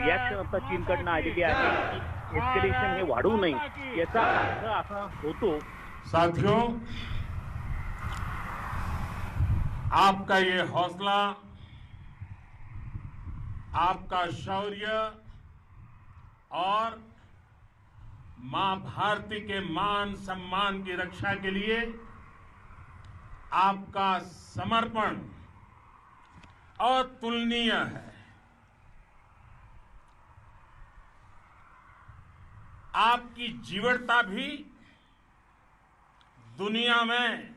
Reaction आता चीनकडनं आलेली आहे की एस्केलेशन हे वाढू नये याचा अर्थ असा होतो। साथियों, आपका ये हौसला, आपका शौर्य और मां भारती के मान सम्मान की रक्षा के लिए आपका समर्पण अतुलनीय है। आपकी जीवटता भी दुनिया में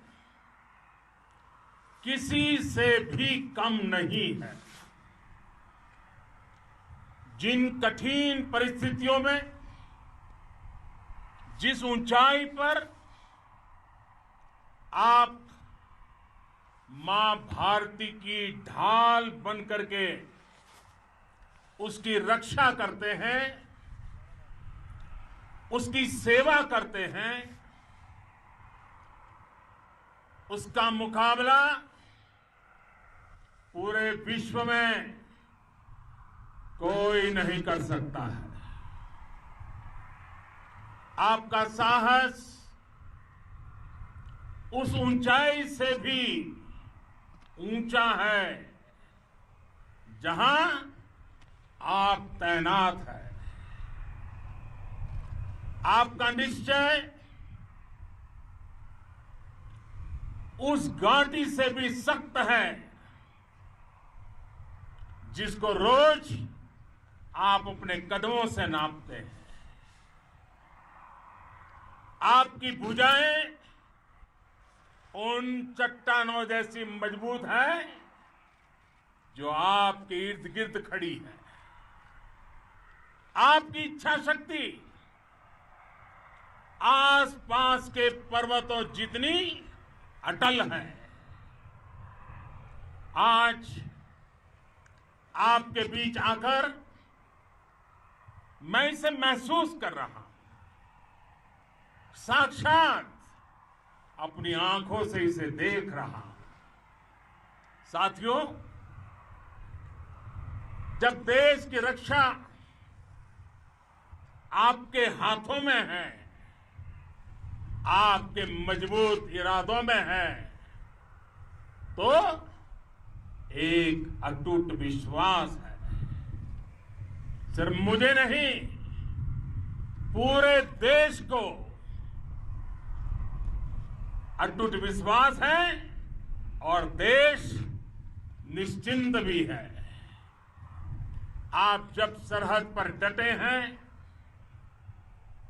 किसी से भी कम नहीं है। जिन कठिन परिस्थितियों में, जिस ऊंचाई पर आप मां भारती की ढाल बन करके उसकी रक्षा करते हैं, उसकी सेवा करते हैं, उसका मुकाबला पूरे विश्व में कोई नहीं कर सकता है। आपका साहस उस ऊंचाई से भी ऊंचा है जहां आप तैनात हैं। आपका निश्चय उस घाटी से भी सख्त है जिसको रोज आप अपने कदमों से नापते हैं। आपकी भुजाएं उन चट्टानों जैसी मजबूत है जो आपके इर्द गिर्द खड़ी है। आपकी इच्छा शक्ति आसपास के पर्वतों जितनी अटल है। आज आपके बीच आकर मैं इसे महसूस कर रहा हूं, साक्षात अपनी आंखों से इसे देख रहा हूं। साथियों, जब देश की रक्षा आपके हाथों में है, आपके मजबूत इरादों में है, तो एक अटूट विश्वास है। सिर्फ मुझे नहीं, पूरे देश को अटूट विश्वास है और देश निश्चिंत भी है। आप जब सरहद पर डटे हैं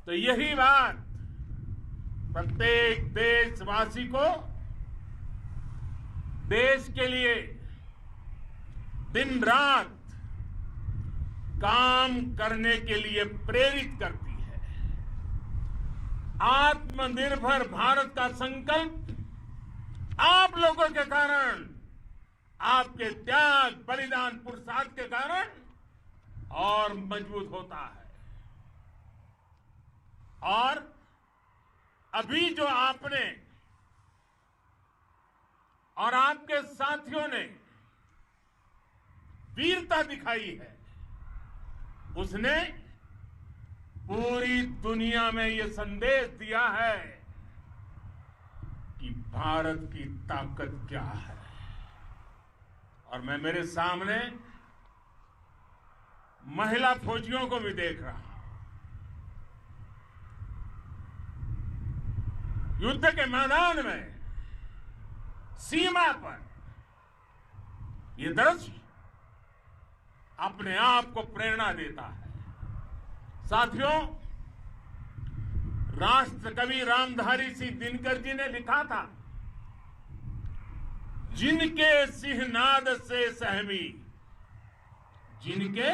तो यही बात प्रत्येक देशवासी को देश के लिए दिन रात काम करने के लिए प्रेरित करती है। आत्मनिर्भर भारत का संकल्प आप लोगों के कारण, आपके त्याग, बलिदान, पुरुषार्थ के कारण और मजबूत होता है। और अभी जो आपने और आपके साथियों ने वीरता दिखाई है, उसने पूरी दुनिया में यह संदेश दिया है कि भारत की ताकत क्या है। और मैं मेरे सामने महिला फौजियों को भी देख रहा हूं। युद्ध के मैदान में, सीमा पर यह दृश्य अपने आप को प्रेरणा देता है। साथियों, राष्ट्रकवि रामधारी सिंह दिनकर जी ने लिखा था, जिनके सिंहनाद से सहमी, जिनके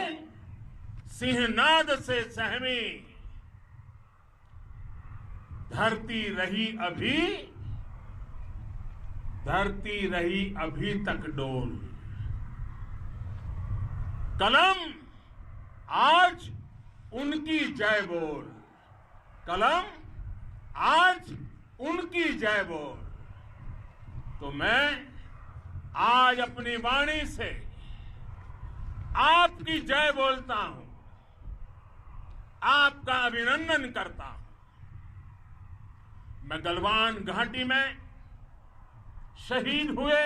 सिंहनाद से सहमी धरती रही अभी तक डोल। कलम आज उनकी जय बोल, कलम आज उनकी जय बोल। तो मैं आज अपनी वाणी से आपकी जय बोलता हूं। आपका अभिनंदन करता हूं। मैं गलवान घाटी में शहीद हुए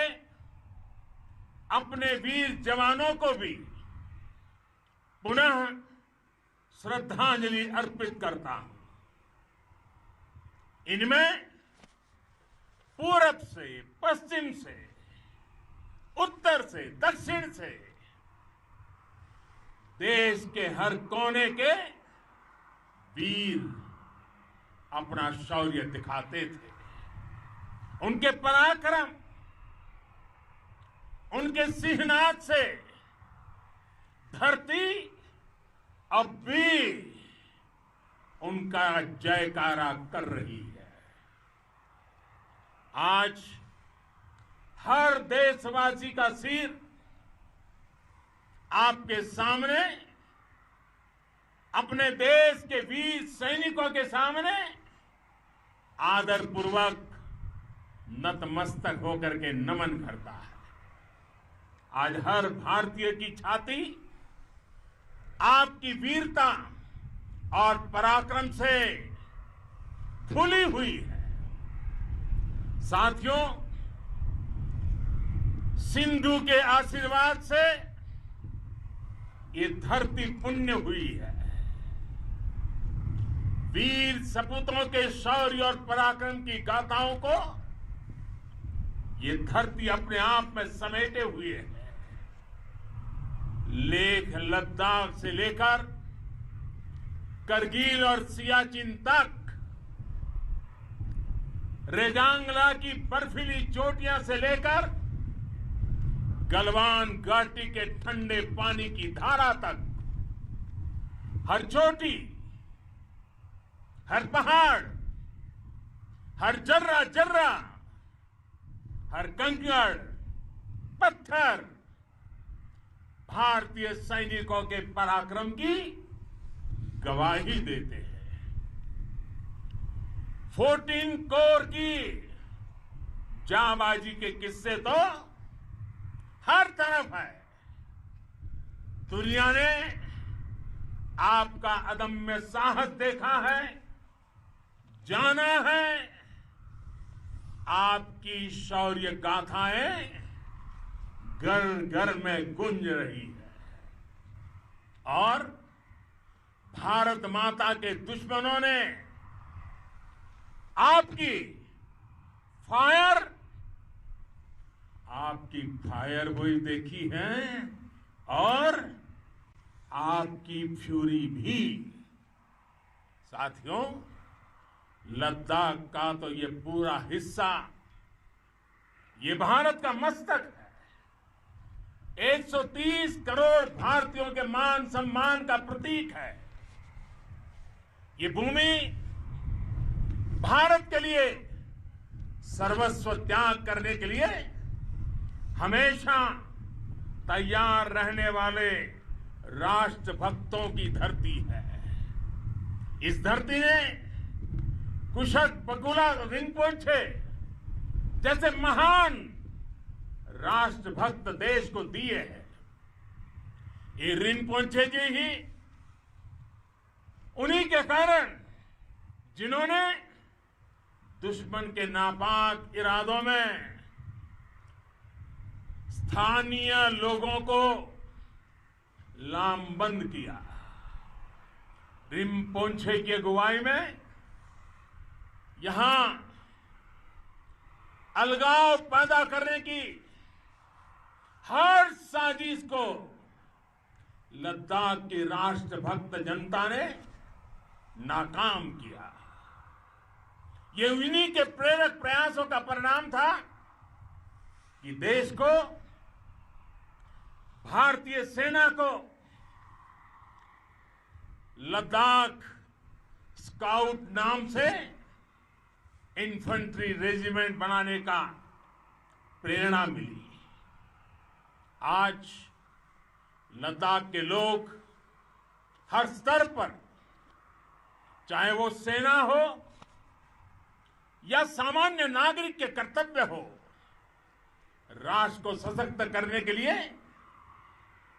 अपने वीर जवानों को भी पुनः श्रद्धांजलि अर्पित करता हूं। इनमें पूरब से, पश्चिम से, उत्तर से, दक्षिण से देश के हर कोने के वीर अपना शौर्य दिखाते थे। उनके पराक्रम, उनके सिंहनाद से धरती अब भी उनका जयकारा कर रही है। आज हर देशवासी का सिर आपके सामने, अपने देश के वीर सैनिकों के सामने आदरपूर्वक नतमस्तक होकर के नमन करता है। आज हर भारतीय की छाती आपकी वीरता और पराक्रम से फूली हुई है। साथियों, सिंधु के आशीर्वाद से ये धरती पुण्य हुई है। वीर सपूतों के शौर्य और पराक्रम की गाथाओं को ये धरती अपने आप में समेटे हुए है। लेह लद्दाख से लेकर करगिल और सियाचिन तक, रेजांगला की बर्फीली चोटियां से लेकर गलवान घाटी के ठंडे पानी की धारा तक, हर चोटी, हर पहाड़, हर जर्रा जर्रा, हर कंकड़ पत्थर भारतीय सैनिकों के पराक्रम की गवाही देते हैं। 14 कोर की जांबाजी के किस्से तो हर तरफ है। दुनिया ने आपका अदम्य साहस देखा है, जाना है। आपकी शौर्य गाथाएं घर घर में गूंज रही है और भारत माता के दुश्मनों ने आपकी फायर हुई देखी है और आपकी फ्यूरी भी। साथियों, लद्दाख का तो ये पूरा हिस्सा ये भारत का मस्तक है। 130 करोड़ भारतीयों के मान सम्मान का प्रतीक है। ये भूमि भारत के लिए सर्वस्व त्याग करने के लिए हमेशा तैयार रहने वाले राष्ट्रभक्तों की धरती है। इस धरती ने कुशक बकुला रिनपोचे जैसे महान राष्ट्रभक्त देश को दिए हैं। ये रिनपोचे जी ही उन्हीं के कारण जिन्होंने दुश्मन के नापाक इरादों में स्थानीय लोगों को लामबंद किया। रिनपोचे की अगुवाई में यहां अलगाव पैदा करने की हर साजिश को लद्दाख की राष्ट्रभक्त जनता ने नाकाम किया। ये इन्हीं के प्रेरक प्रयासों का परिणाम था कि देश को, भारतीय सेना को लद्दाख स्काउट नाम से इन्फेंट्री रेजिमेंट बनाने का प्रेरणा मिली। आज लद्दाख के लोग हर स्तर पर, चाहे वो सेना हो या सामान्य नागरिक के कर्तव्य हो, राष्ट्र को सशक्त करने के लिए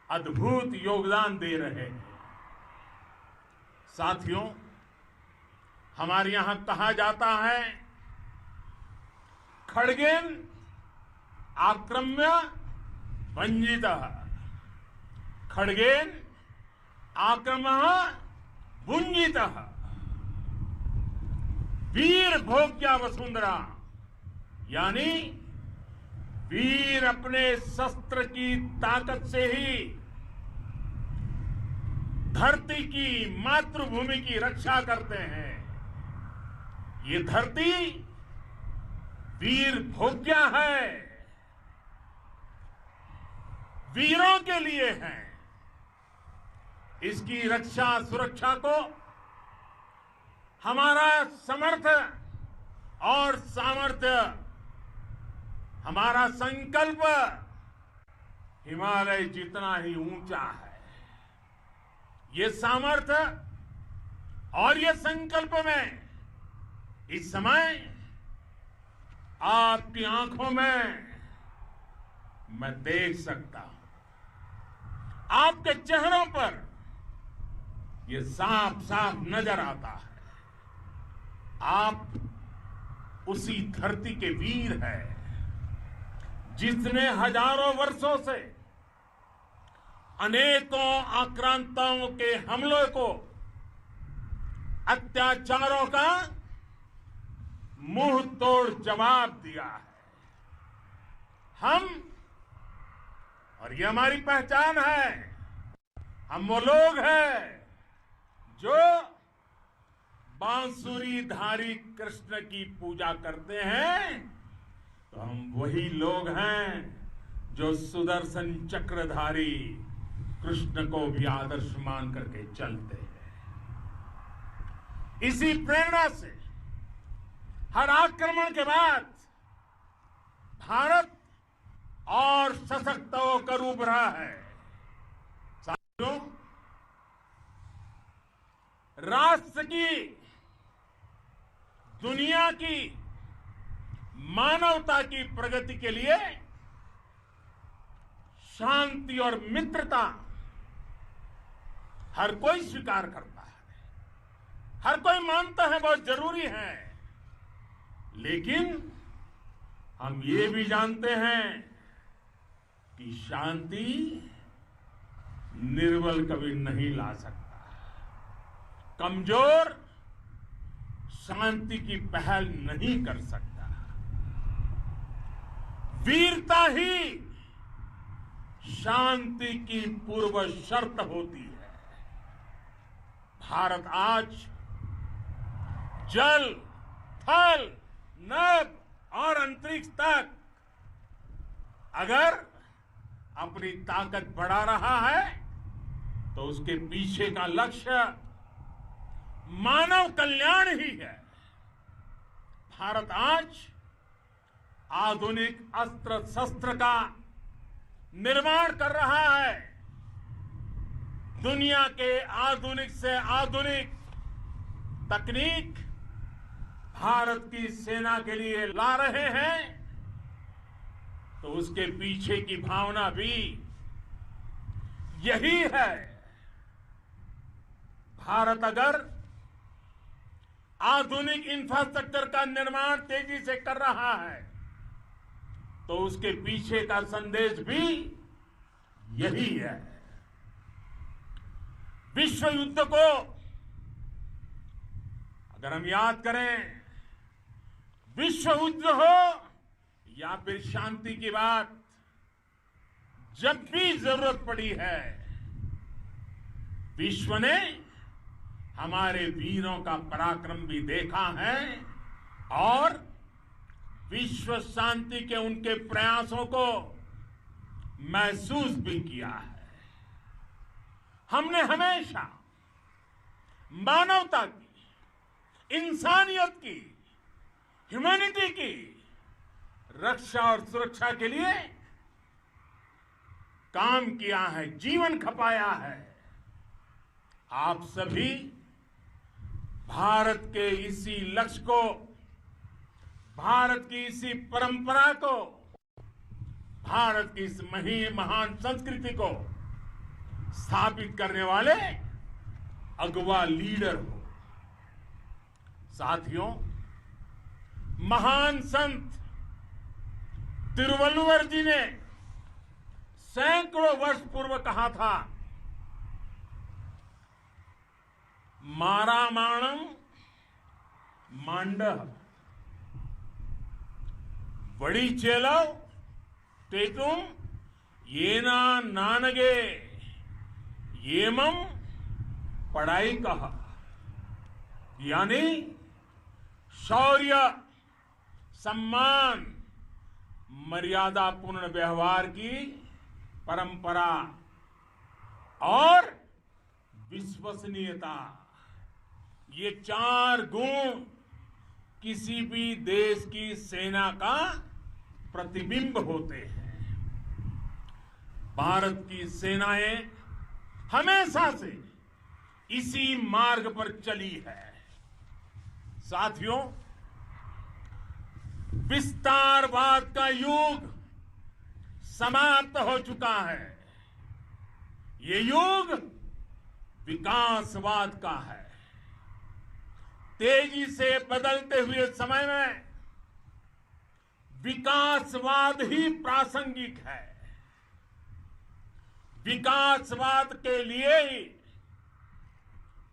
अद्भुत योगदान दे रहे हैं। साथियों, हमारे यहां कहा जाता है, खड्गेन आक्रम्य भंजितः, खड्गेन आक्रमः भुंजितः। वीर भोग्या वसुंधरा, यानी वीर अपने शस्त्र की ताकत से ही धरती की, मातृभूमि की रक्षा करते हैं। ये धरती वीर भोग्या है, वीरों के लिए है। इसकी रक्षा सुरक्षा को हमारा समर्थ और सामर्थ्य, हमारा संकल्प हिमालय जितना ही ऊंचा है। ये सामर्थ्य और ये संकल्प में इस समय आपकी आंखों में मैं देख सकता हूं, आपके चेहरों पर ये साफ साफ नजर आता है। आप उसी धरती के वीर हैं जिसने हजारों वर्षों से अनेकों आक्रांताओं के हमलों को, अत्याचारों का मुंह तोड़ जवाब दिया है। हम, और ये हमारी पहचान है, हम वो लोग हैं जो बांसुरीधारी कृष्ण की पूजा करते हैं, तो हम वही लोग हैं जो सुदर्शन चक्रधारी कृष्ण को भी आदर्श मान करके चलते हैं। इसी प्रेरणा से हर आक्रमण के बाद भारत और सशक्त होकर उभरा है। साथियों, राष्ट्र की, दुनिया की, मानवता की प्रगति के लिए शांति और मित्रता हर कोई स्वीकार करता है, हर कोई मानता है बहुत जरूरी है। लेकिन हम ये भी जानते हैं कि शांति निर्बल कभी नहीं ला सकता। कमजोर शांति की पहल नहीं कर सकता। वीरता ही शांति की पूर्व शर्त होती है। भारत आज जल, थल, नभ और अंतरिक्ष तक अगर अपनी ताकत बढ़ा रहा है तो उसके पीछे का लक्ष्य मानव कल्याण ही है। भारत आज आधुनिक अस्त्र शस्त्र का निर्माण कर रहा है। दुनिया के आधुनिक से आधुनिक तकनीक भारत की सेना के लिए ला रहे हैं, तो उसके पीछे की भावना भी यही है। भारत अगर आधुनिक इंफ्रास्ट्रक्चर का निर्माण तेजी से कर रहा है तो उसके पीछे का संदेश भी यही है। विश्व युद्ध को अगर हम याद करें, विश्व युद्ध हो या फिर शांति की बात, जब भी जरूरत पड़ी है, विश्व ने हमारे वीरों का पराक्रम भी देखा है और विश्व शांति के उनके प्रयासों को महसूस भी किया है। हमने हमेशा मानवता की, इंसानियत की, ह्यूमैनिटी की रक्षा और सुरक्षा के लिए काम किया है, जीवन खपाया है। आप सभी भारत के इसी लक्ष्य को, भारत की इसी परंपरा को, भारत की इस महान संस्कृति को स्थापित करने वाले अगवा लीडर हो। साथियों, महान संत तिरुवल्लुवर जी ने सैकड़ों वर्ष पूर्व कहा था, मारामाणम मांडह वड़ी चेलव टेटुम येना नानगे येमम पढ़ाई कहा। यानी शौर्य, सम्मान, मर्यादापूर्ण व्यवहार की परंपरा और विश्वसनीयता, ये 4 गुण किसी भी देश की सेना का प्रतिबिंब होते हैं। भारत की सेनाएं हमेशा से इसी मार्ग पर चली है। साथियों, विस्तारवाद का युग समाप्त हो चुका है। ये युग विकासवाद का है। तेजी से बदलते हुए समय में विकासवाद ही प्रासंगिक है। विकासवाद के लिए ही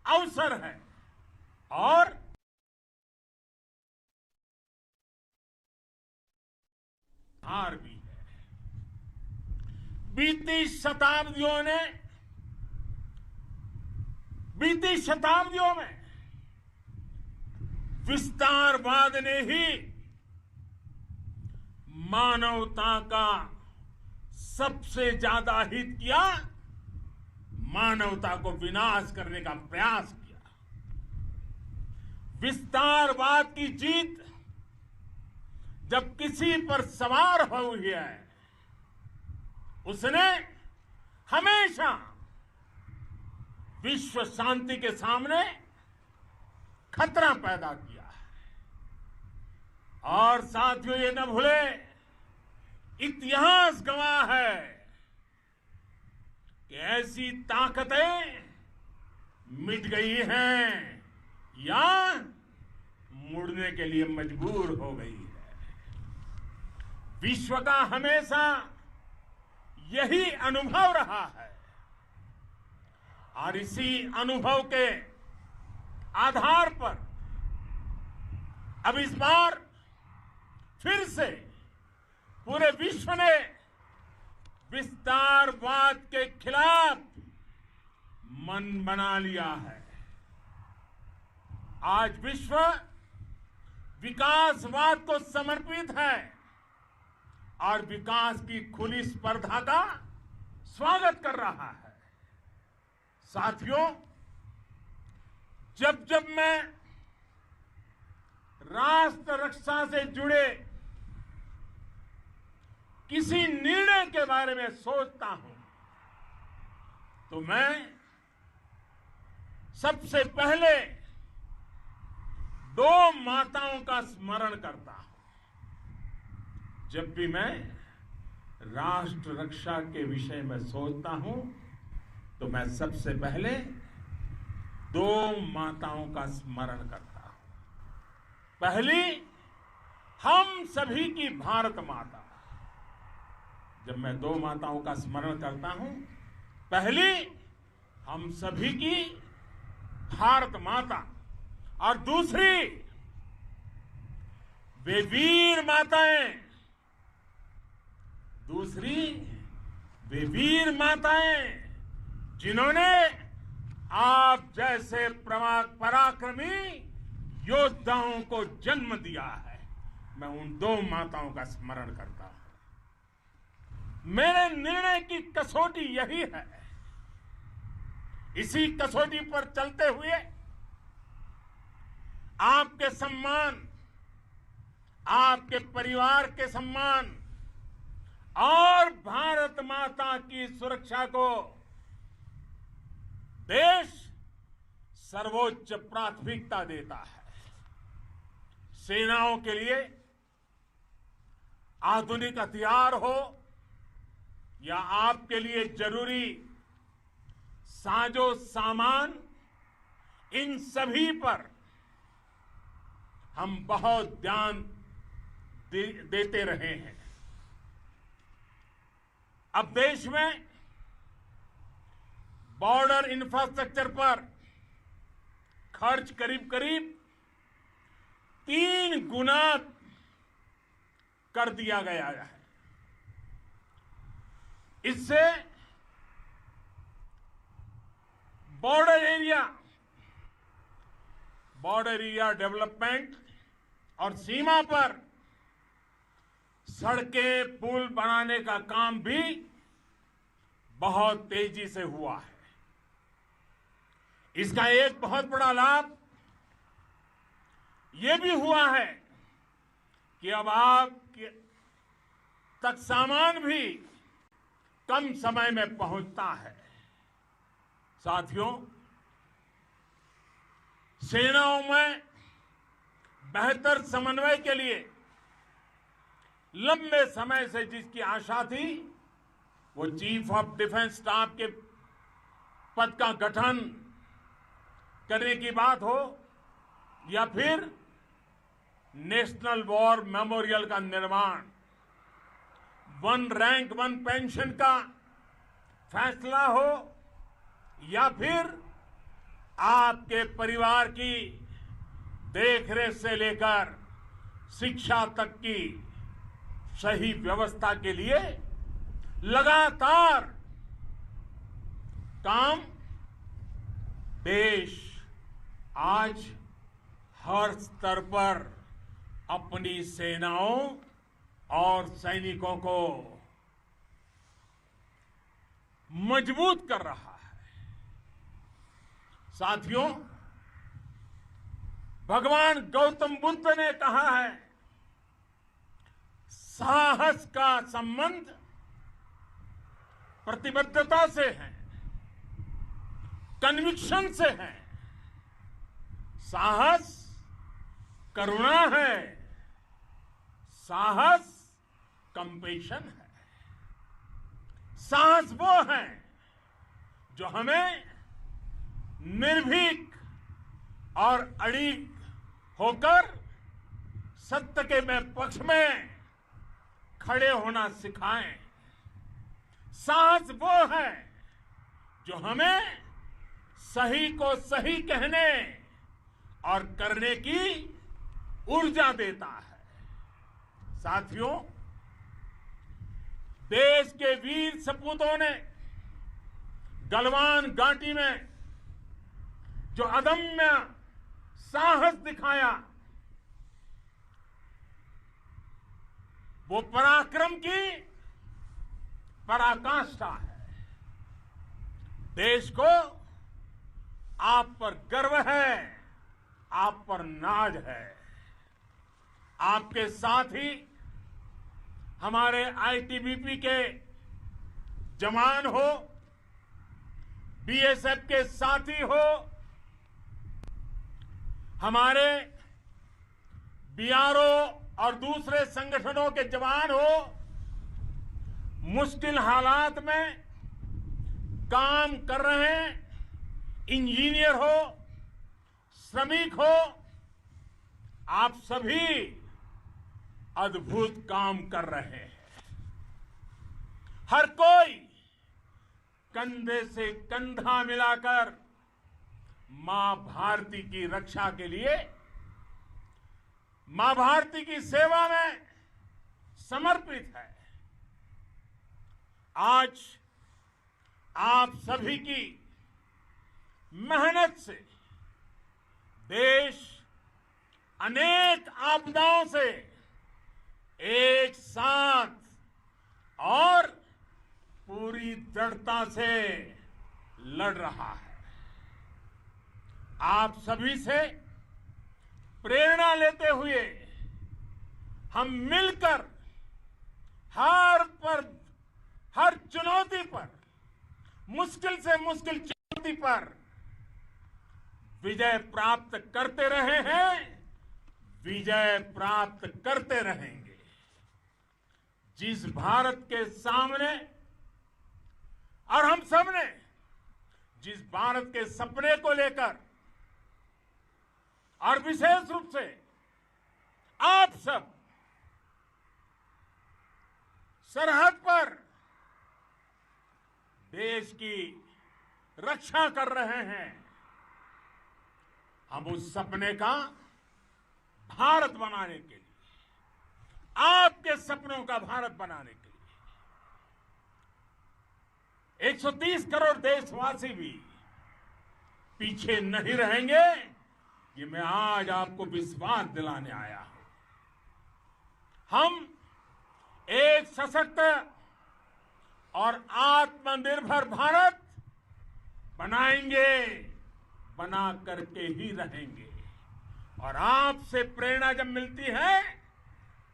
अवसर है और हार भी है। बीती शताब्दियों में विस्तारवाद ने ही मानवता का सबसे ज्यादा हित किया, मानवता को विनाश करने का प्रयास किया। विस्तारवाद की जीत जब किसी पर सवार हुई है, उसने हमेशा विश्व शांति के सामने खतरा पैदा किया है। और साथियों, ये न भूले, इतिहास गवाह है कि ऐसी ताकतें मिट गई हैं या मुड़ने के लिए मजबूर हो गई है। विश्व का हमेशा यही अनुभव रहा है और इसी अनुभव के आधार पर अब इस बार फिर से पूरे विश्व ने विस्तारवाद के खिलाफ मन बना लिया है। आज विश्व विकासवाद को समर्पित है और विकास की खुली स्पर्धा का स्वागत कर रहा है। साथियों, जब जब मैं राष्ट्र रक्षा से जुड़े किसी निर्णय के बारे में सोचता हूं तो मैं सबसे पहले 2 माताओं का स्मरण करता हूं। जब भी मैं राष्ट्र रक्षा के विषय में सोचता हूं तो मैं सबसे पहले 2 माताओं का स्मरण करता हूं। पहली, हम सभी की भारत माता। जब मैं 2 माताओं का स्मरण करता हूं, पहली हम सभी की भारत माता और दूसरी वे वीर माताएं, जिन्होंने आप जैसे पराक्रमी योद्धाओं को जन्म दिया है। मैं उन 2 माताओं का स्मरण करता हूं। मेरे निर्णय की कसौटी यही है। इसी कसौटी पर चलते हुए आपके सम्मान, आपके परिवार के सम्मान और भारत माता की सुरक्षा को देश सर्वोच्च प्राथमिकता देता है। सेनाओं के लिए आधुनिक हथियार हो या आपके लिए जरूरी साजो सामान इन सभी पर हम बहुत ध्यान देते रहे हैं। अब देश में बॉर्डर इंफ्रास्ट्रक्चर पर खर्च करीब करीब 3 गुना कर दिया गया है। इससे बॉर्डर एरिया डेवलपमेंट और सीमा पर सड़कें पुल बनाने का काम भी बहुत तेजी से हुआ है। इसका एक बहुत बड़ा लाभ ये भी हुआ है कि अब आप तक सामान भी कम समय में पहुंचता है। साथियों, सेनाओं में बेहतर समन्वय के लिए लंबे समय से जिसकी आशा थी, वो चीफ ऑफ डिफेंस स्टाफ के पद का गठन करने की बात हो या फिर नेशनल वॉर मेमोरियल का निर्माण, 1 रैंक 1 पेंशन का फैसला हो या फिर आपके परिवार की देखरेख से लेकर शिक्षा तक की सही व्यवस्था के लिए लगातार काम देश आज हर स्तर पर अपनी सेनाओं और सैनिकों को मजबूत कर रहा है। साथियों, भगवान गौतम बुद्ध ने कहा है, साहस का संबंध प्रतिबद्धता से है, कन्विक्शन से है। साहस करुणा है, साहस कंपेशन है। साहस वो है जो हमें निर्भीक और अड़िग होकर सत्य के पक्ष में खड़े होना सिखाएं। साहस वो है जो हमें सही को सही कहने और करने की ऊर्जा देता है। साथियों, देश के वीर सपूतों ने गलवान घाटी में जो अदम्य साहस दिखाया, वो पराक्रम की पराकाष्ठा है। देश को आप पर गर्व है, आप पर नाज है। आपके साथ ही हमारे आईटीबीपी के जवान हो, बीएसएफ के साथी हो, हमारे बीआरओ और दूसरे संगठनों के जवान हो, मुश्किल हालात में काम कर रहे हैं, इंजीनियर हो, श्रमिक हो, आप सभी अद्भुत काम कर रहे हैं। हर कोई कंधे से कंधा मिलाकर मां भारती की रक्षा के लिए, मां भारती की सेवा में समर्पित है। आज आप सभी की मेहनत से देश अनेक आपदाओं से एक साथ और पूरी दृढ़ता से लड़ रहा है। आप सभी से प्रेरणा लेते हुए हम मिलकर हर चुनौती पर, मुश्किल से मुश्किल चुनौती पर विजय प्राप्त करते रहे हैं, विजय प्राप्त करते रहेंगे। जिस भारत के सामने और हम सबने जिस भारत के सपने को लेकर और विशेष रूप से आप सब सरहद पर देश की रक्षा कर रहे हैं। हम उस सपने का भारत बनाने के लिए, आपके सपनों का भारत बनाने के लिए 130 करोड़ देशवासी भी पीछे नहीं रहेंगे, ये मैं आज आपको विश्वास दिलाने आया हूं। हम एक सशक्त और आत्मनिर्भर भारत बनाएंगे, बना करके ही रहेंगे। और आपसे प्रेरणा जब मिलती है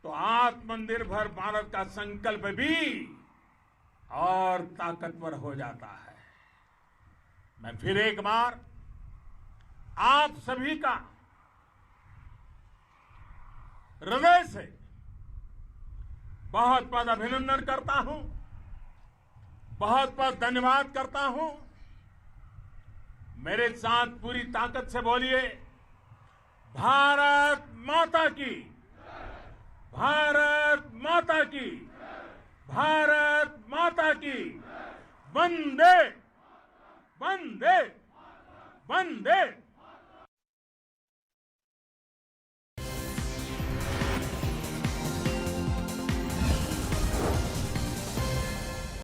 तो आत्मनिर्भर भारत का संकल्प भी और ताकतवर हो जाता है। मैं फिर एक बार आप सभी का हृदय से बहुत बहुत अभिनंदन करता हूं, बहुत बहुत धन्यवाद करता हूं। मेरे साथ पूरी ताकत से बोलिए, भारत माता की, भारत माता की, भारत माता की, वंदे वंदे वंदे।